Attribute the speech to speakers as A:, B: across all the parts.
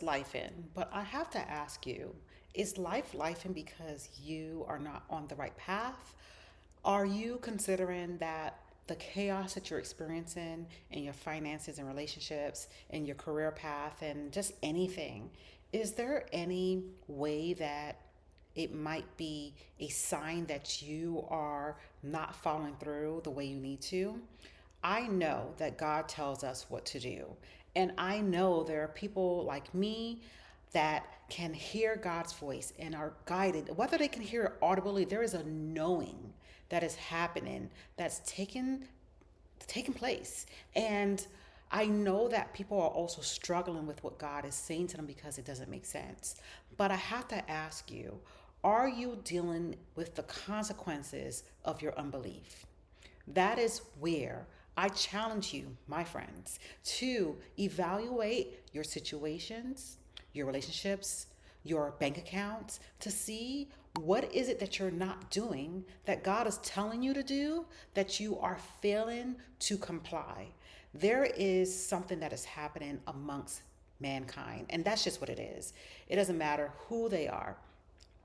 A: lifing, but I have to ask you, is life lifing because you are not on the right path? Are you considering that the chaos that you're experiencing in your finances and relationships, in your career path, and just anything, is there any way that it might be a sign that you are not following through the way you need to? I know that God tells us what to do. And I know there are people like me that can hear God's voice and are guided. Whether they can hear it audibly, there is a knowing that is happening, that's taking place. And I know that people are also struggling with what God is saying to them because it doesn't make sense. But I have to ask you, are you dealing with the consequences of your unbelief? That is where I challenge you, my friends, to evaluate your situations, your relationships, your bank accounts, to see what is it that you're not doing that God is telling you to do that you are failing to comply. There is something that is happening amongst mankind, and that's just what it is. It doesn't matter who they are.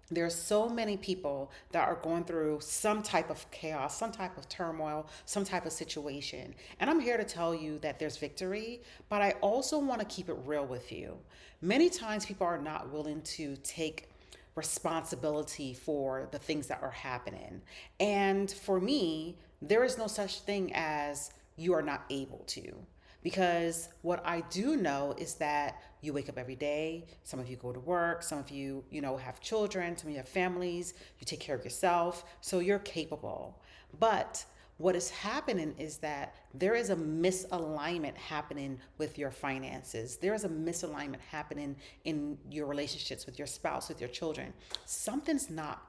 A: There are so many people that are going through some type of chaos, some type of turmoil, some type of situation. And I'm here to tell you that there's victory, but I also want to keep it real with you. Many times people are not willing to take responsibility for the things that are happening. And for me, there is no such thing as you are not able to. Because what I do know is that you wake up every day. Some of you go to work. Some of you, have children. Some of you have families. You take care of yourself. So you're capable. But what is happening is that there is a misalignment happening with your finances. There is a misalignment happening in your relationships with your spouse, with your children. Something's not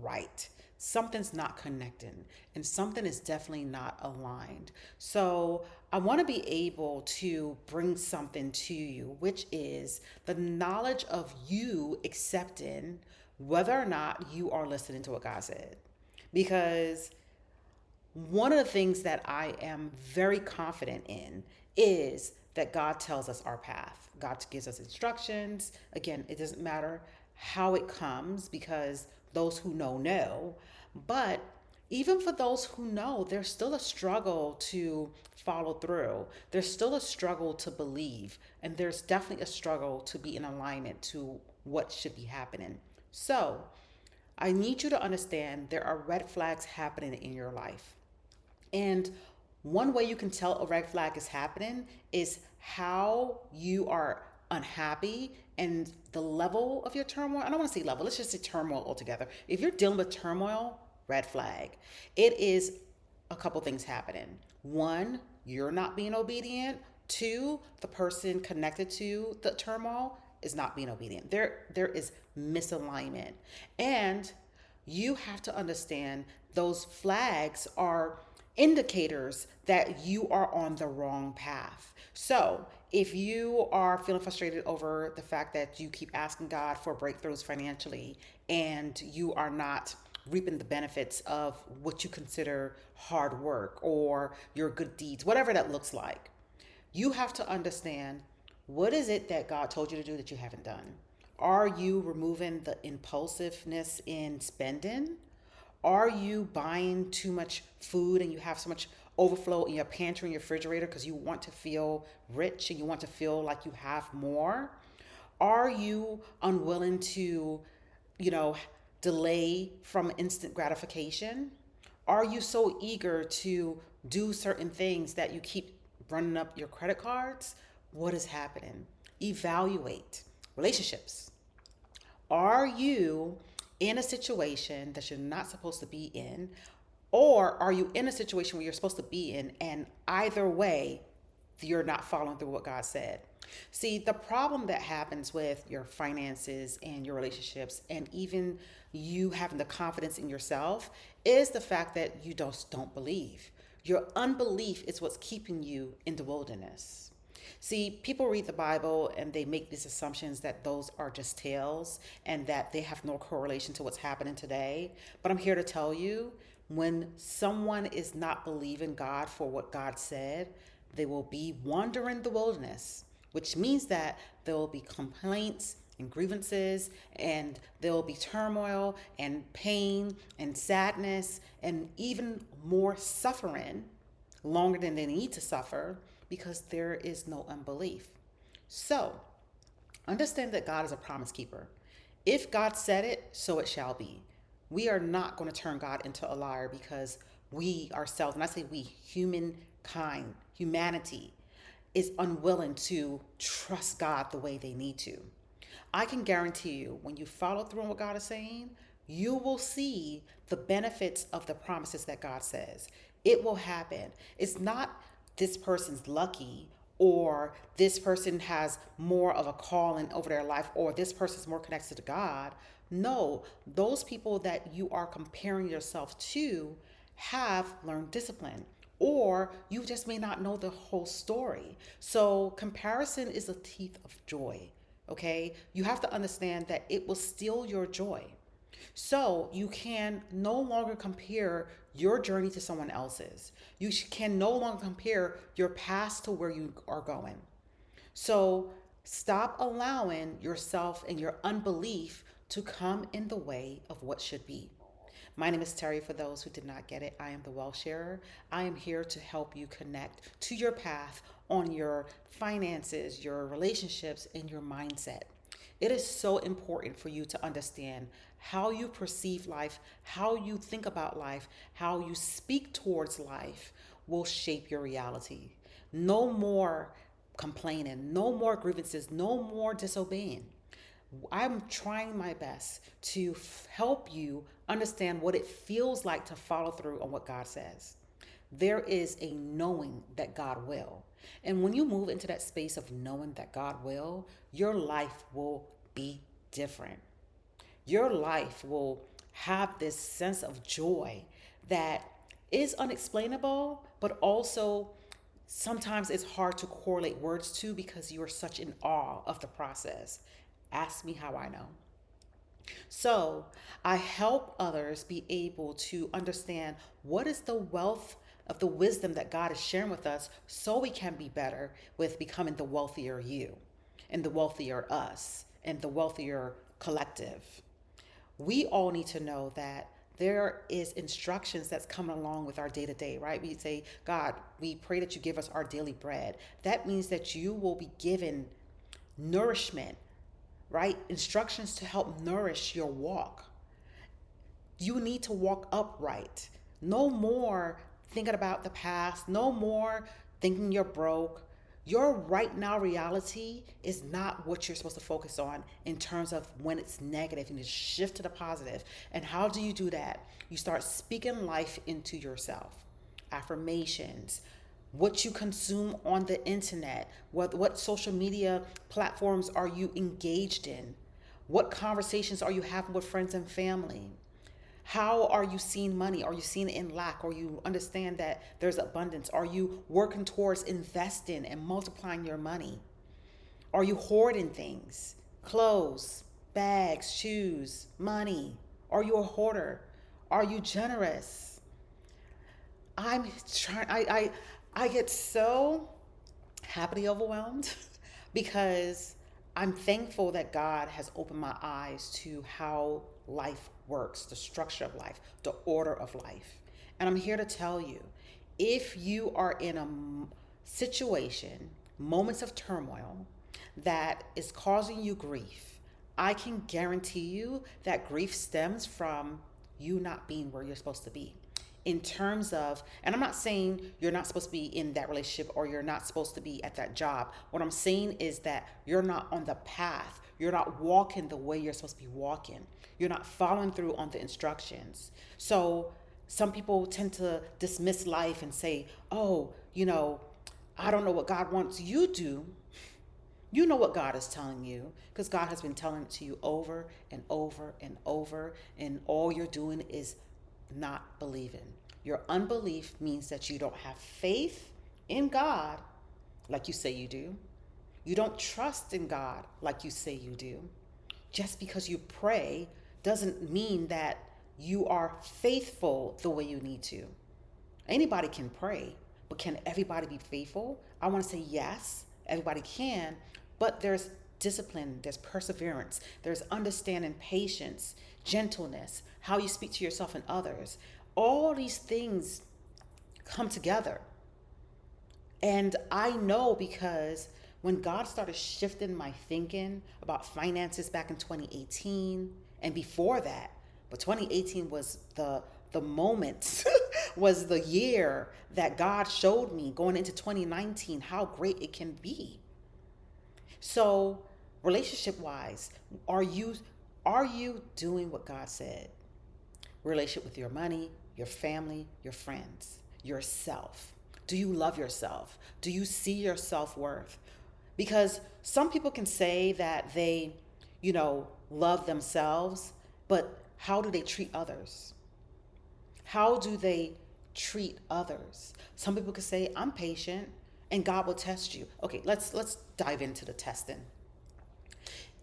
A: right. Something's not connecting, and something is definitely not aligned. So, I want to be able to bring something to you, which is the knowledge of you accepting whether or not you are listening to what God said. Because one of the things that I am very confident in is that God tells us our path. God gives us instructions. Again, it doesn't matter how it comes because those who know. But even for those who know, there's still a struggle to follow through. There's still a struggle to believe. And there's definitely a struggle to be in alignment to what should be happening. So I need you to understand there are red flags happening in your life. And one way you can tell a red flag is happening is how you are unhappy and the level of your turmoil. I don't want to say level, let's just say turmoil altogether. If you're dealing with turmoil, red flag. It is a couple things happening. One, you're not being obedient. Two, the person connected to the turmoil is not being obedient. There is misalignment. And you have to understand those flags are indicators that you are on the wrong path. So, if you are feeling frustrated over the fact that you keep asking God for breakthroughs financially and you are not reaping the benefits of what you consider hard work or your good deeds, whatever that looks like, you have to understand what is it that God told you to do that you haven't done? Are you removing the impulsiveness in spending? Are you buying too much food and you have so much overflow in your pantry and your refrigerator because you want to feel rich and you want to feel like you have more? Are you unwilling to, you know, delay from instant gratification? Are you so eager to do certain things that you keep running up your credit cards? What is happening? Evaluate relationships. Are you in a situation that you're not supposed to be in? Or are you in a situation where you're supposed to be in, and either way, you're not following through what God said? See, the problem that happens with your finances and your relationships, and even you having the confidence in yourself, is the fact that you don't believe. Your unbelief is what's keeping you in the wilderness. See, people read the Bible and they make these assumptions that those are just tales and that they have no correlation to what's happening today. But I'm here to tell you, when someone is not believing God for what God said, they will be wandering the wilderness. which means that there will be complaints and grievances, and there will be turmoil and pain and sadness and even more suffering longer than they need to suffer because there is no unbelief. So, understand that God is a promise keeper. If God said it, so it shall be. We are not going to turn God into a liar because we ourselves, and I say we, humankind, humanity, is unwilling to trust God the way they need to. I can guarantee you, when you follow through on what God is saying, you will see the benefits of the promises that God says. It will happen. It's not this person's lucky, or this person has more of a calling over their life, or this person's more connected to God. No, those people that you are comparing yourself to have learned discipline, or you just may not know the whole story. So comparison is a thief of joy. Okay, you have to understand that it will steal your joy. So you can no longer compare your journey to someone else's. You can no longer compare your past to where you are going. So stop allowing yourself and your unbelief to come in the way of what should be. My name is Terry. For those who did not get it, I am the Well Sharer. I am here to help you connect to your path on your finances, your relationships, and your mindset. It is so important for you to understand how you perceive life, how you think about life, how you speak towards life will shape your reality. No more complaining, no more grievances, no more disobeying. I'm trying my best to help you understand what it feels like to follow through on what God says. There is a knowing that God will. And when you move into that space of knowing that God will, your life will be different. Your life will have this sense of joy that is unexplainable, but also sometimes it's hard to correlate words to because you are such in awe of the process. Ask me how I know. So I help others be able to understand what is the wealth of the wisdom that God is sharing with us so we can be better with becoming the wealthier you and the wealthier us and the wealthier collective. We all need to know that there is instructions that's coming along with our day to day, right? We say, God, we pray that you give us our daily bread. That means that you will be given nourishment, right? Instructions to help nourish your walk. You need to walk upright. No more thinking about the past. No more thinking you're broke. Your right now reality is not what you're supposed to focus on in terms of when it's negative. You need to shift to the positive. And how do you do that? You start speaking life into yourself. Affirmations, what you consume on the internet, what social media platforms are you engaged in, what conversations are you having with friends and family, how are you seeing money? Are you seeing it in lack? Or you understand that there's abundance? Are you working towards investing and multiplying your money? Are you hoarding things? Clothes, bags, shoes, money? Are you a hoarder? Are you generous? I'm trying I get so happily overwhelmed because I'm thankful that God has opened my eyes to how life works, the structure of life, the order of life. And I'm here to tell you, if you are in a situation, moments of turmoil that is causing you grief, I can guarantee you that grief stems from you not being where you're supposed to be in terms of, and I'm not saying you're not supposed to be in that relationship or you're not supposed to be at that job. What I'm saying is that you're not on the path. You're not walking the way you're supposed to be walking. You're not following through on the instructions. So some people tend to dismiss life and say, oh, I don't know what God wants you to do. You know what God is telling you because God has been telling it to you over and over and over, and all you're doing is not believing. Your unbelief means that you don't have faith in God like you say you do. You don't trust in God like you say you do. Just because you pray doesn't mean that you are faithful the way you need to. Anybody can pray, but can everybody be faithful? I want to say yes. everybody can, but there's discipline, there's perseverance, there's understanding, patience, gentleness, how you speak to yourself and others. All these things come together. And I know because when God started shifting my thinking about finances back in 2018 and before that, but 2018 was the moment, was the year that God showed me going into 2019 how great it can be. So, relationship wise, are you are you doing what God said? Relationship with your money, your family, your friends, yourself. Do you love yourself? Do you see your self-worth? Because some people can say that they, love themselves, but how do they treat others? How do they treat others? Some people could say, I'm patient and God will test you. Okay, let's dive into the testing.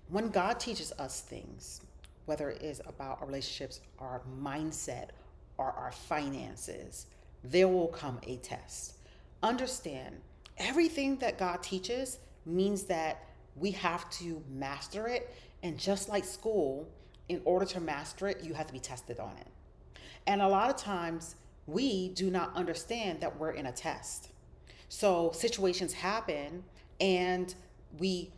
A: When God teaches us things, whether it is about our relationships, our mindset, or our finances, there will come a test. Understand, everything that God teaches means that we have to master it. And just like school, in order to master it, you have to be tested on it. And a lot of times, we do not understand that we're in a test. So situations happen, and we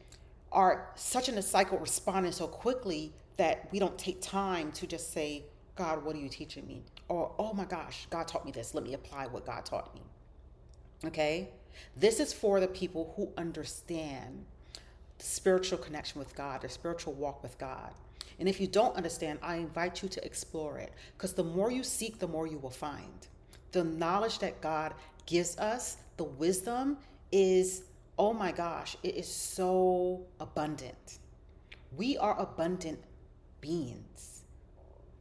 A: are such in a cycle responding so quickly that we don't take time to just say, God, what are you teaching me? Or, oh my gosh, God taught me this. Let me apply what God taught me. Okay? This is for the people who understand the spiritual connection with God, the spiritual walk with God. And if you don't understand, I invite you to explore it, because the more you seek, the more you will find. The knowledge that God gives us, the wisdom is, oh my gosh, it is so abundant. We are abundant beings.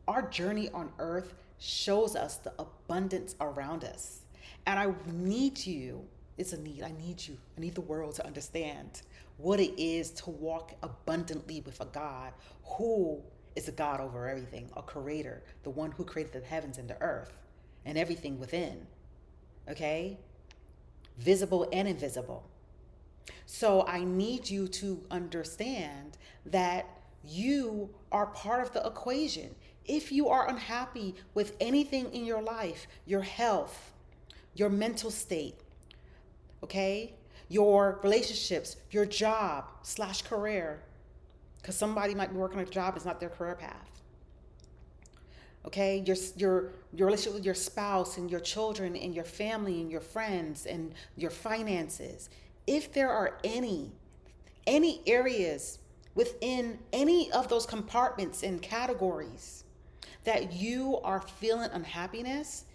A: Our journey on earth shows us the abundance around us. And I need you, it's a need, I need you, I need the world to understand what it is to walk abundantly with a God who is a God over everything, a creator, the one who created the heavens and the earth and everything within. Okay? Visible and invisible. So I need you to understand that you are part of the equation. If you are unhappy with anything in your life, your health, your mental state, okay, your relationships, your job / career, because somebody might be working a job that's not their career path. Okay, your relationship with your spouse and your children and your family and your friends and your finances. If there are any areas within any of those compartments and categories that you are feeling unhappiness,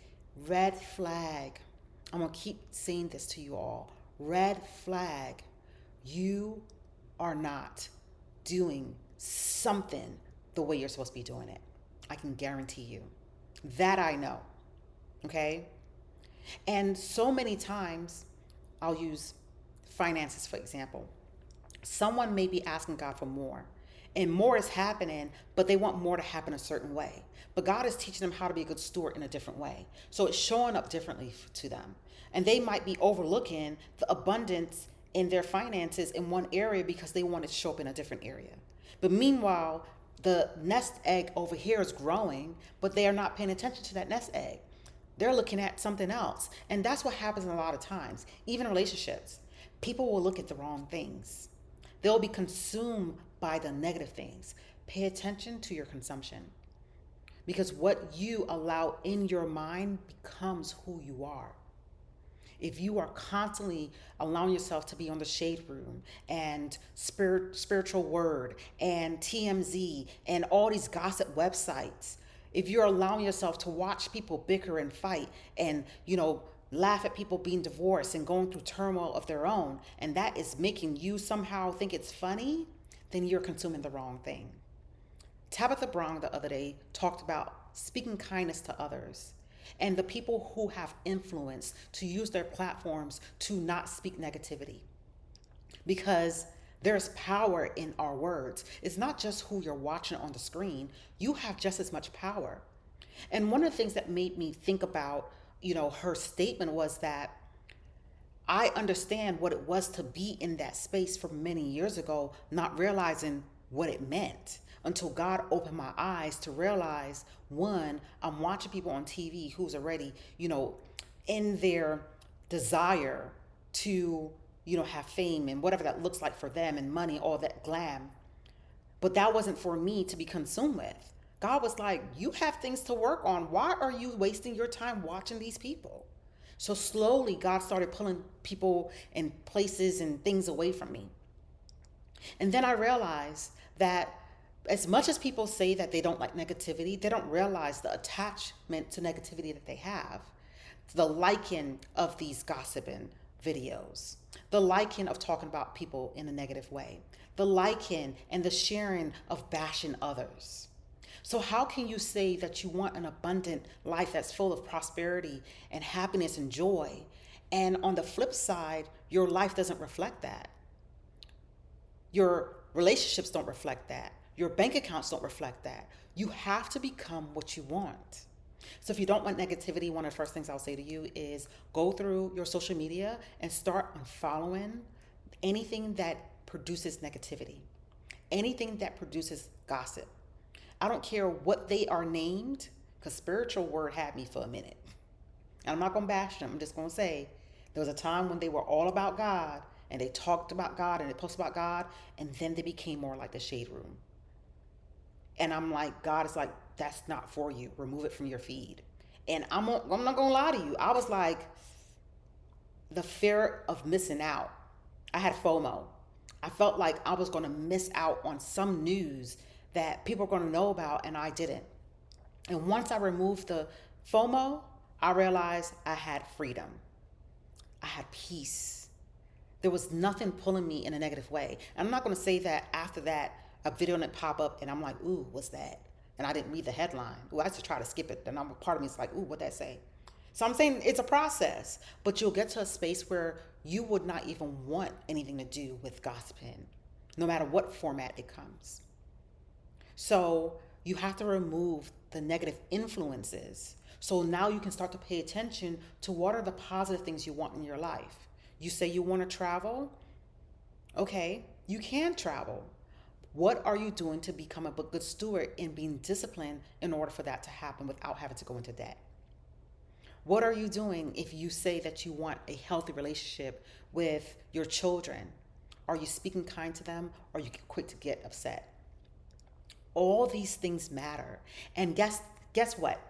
A: red flag. I'm going to keep saying this to you all. Red flag. You are not doing something the way you're supposed to be doing it. I can guarantee you. That I know. Okay? And so many times, I'll use finances for example. Someone may be asking God for more, and more is happening, but they want more to happen a certain way. But God is teaching them how to be a good steward in a different way. So it's showing up differently to them. And they might be overlooking the abundance in their finances in one area because they want it to show up in a different area. But meanwhile, the nest egg over here is growing, but they are not paying attention to that nest egg. They're looking at something else. And that's what happens a lot of times, even in relationships. People will look at the wrong things. They'll be consumed by the negative things. Pay attention to your consumption, because what you allow in your mind becomes who you are. If you are constantly allowing yourself to be on the shade room and spiritual word and TMZ and all these gossip websites, if you're allowing yourself to watch people bicker and fight and, laugh at people being divorced and going through turmoil of their own, and that is making you somehow think it's funny, then you're consuming the wrong thing. Tabitha Brown the other day talked about speaking kindness to others and the people who have influence to use their platforms to not speak negativity, because there's power in our words. It's not just who you're watching on the screen. You have just as much power. And one of the things that made me think about, her statement was that I understand what it was to be in that space for many years ago, not realizing what it meant until God opened my eyes to realize, one, I'm watching people on TV who's already, in their desire to, have fame and whatever that looks like for them and money, all that glam. But that wasn't for me to be consumed with. God was like, you have things to work on. Why are you wasting your time watching these people? So slowly, God started pulling people and places and things away from me. And then I realized that as much as people say that they don't like negativity, they don't realize the attachment to negativity that they have. The liking of these gossiping videos, the liking of talking about people in a negative way, the liking and the sharing of bashing others. So, how can you say that you want an abundant life that's full of prosperity and happiness and joy? And on the flip side, your life doesn't reflect that. Your relationships don't reflect that. Your bank accounts don't reflect that. You have to become what you want. So if you don't want negativity, one of the first things I'll say to you is go through your social media and start unfollowing anything that produces negativity, anything that produces gossip. I don't care what they are named, because spiritual word had me for a minute. And I'm not going to bash them. I'm just going to say there was a time when they were all about God and they talked about God and they posted about God, and then they became more like the shade room. And I'm like, God is like, that's not for you. Remove it from your feed. And I'm not going to lie to you. I was like, the fear of missing out. I had FOMO. I felt like I was going to miss out on some news that people are going to know about, and I didn't. And once I removed the FOMO, I realized I had freedom. I had peace. There was nothing pulling me in a negative way. And I'm not going to say that after that, a video didn't pop up and I'm like, ooh, what's that? And I didn't read the headline. Ooh, I just try to skip it. And part of me is like, ooh, what'd that say? So I'm saying it's a process, but you'll get to a space where you would not even want anything to do with gossiping, no matter what format it comes. So you have to remove the negative influences. So now you can start to pay attention to what are the positive things you want in your life. You say you want to travel. Okay, you can travel. What are you doing to become a good steward and being disciplined in order for that to happen without having to go into debt? What are you doing if you say that you want a healthy relationship with your children? Are you speaking kind to them, or are you quick to get upset? All these things matter. And guess what?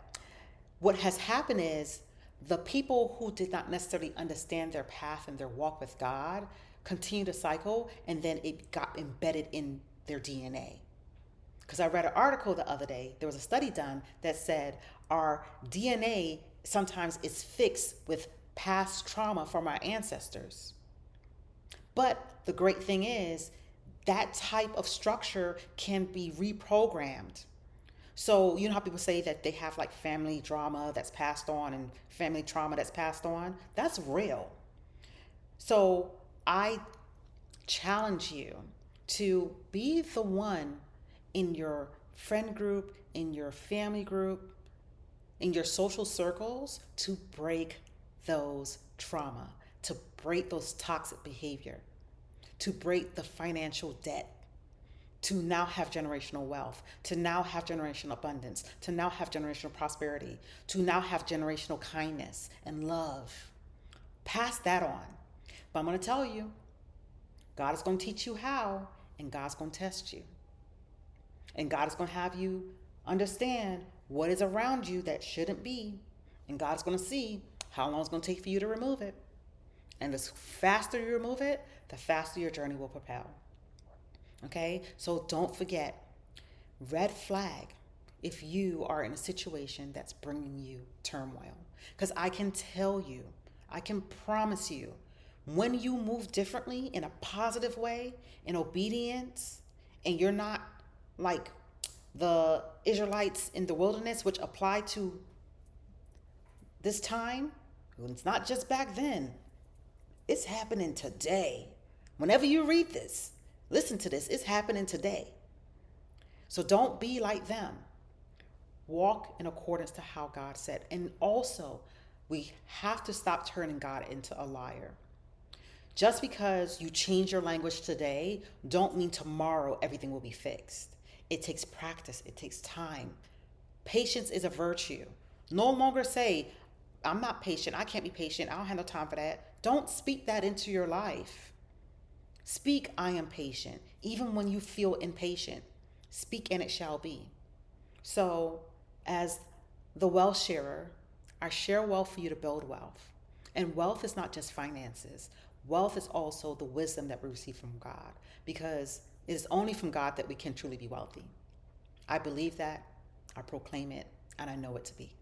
A: What has happened is the people who did not necessarily understand their path and their walk with God continue to cycle, and then it got embedded in their DNA. Because I read an article the other day, there was a study done that said our DNA sometimes is fixed with past trauma from our ancestors. But the great thing is that type of structure can be reprogrammed. So you know how people say that they have like family drama that's passed on and family trauma that's passed on? That's real. So I challenge you to be the one in your friend group, in your family group, in your social circles to break those trauma, to break those toxic behavior, to break the financial debt, to now have generational wealth, to now have generational abundance, to now have generational prosperity, to now have generational kindness and love. Pass that on. But I'm going to tell you, God is going to teach you how, and God's going to test you. And God is going to have you understand what is around you that shouldn't be. And God's going to see how long it's going to take for you to remove it. And the faster you remove it, the faster your journey will propel. Okay? So don't forget, red flag if you are in a situation that's bringing you turmoil. Because I can tell you, I can promise you, when you move differently in a positive way, in obedience, and you're not like the Israelites in the wilderness, which apply to this time, it's not just back then, it's happening today. Whenever you read this, listen to this, it's happening today. So don't be like them. Walk in accordance to how God said. And also, we have to stop turning God into a liar. Just because you change your language today, don't mean tomorrow everything will be fixed. It takes practice, it takes time. Patience is a virtue. No longer say, I'm not patient, I can't be patient, I don't have no time for that. Don't speak that into your life. Speak, I am patient, even when you feel impatient. Speak, and it shall be. So, as the wealth sharer, I share wealth for you to build wealth. And wealth is not just finances, wealth is also the wisdom that we receive from God, because it is only from God that we can truly be wealthy. I believe that, I proclaim it, and I know it to be.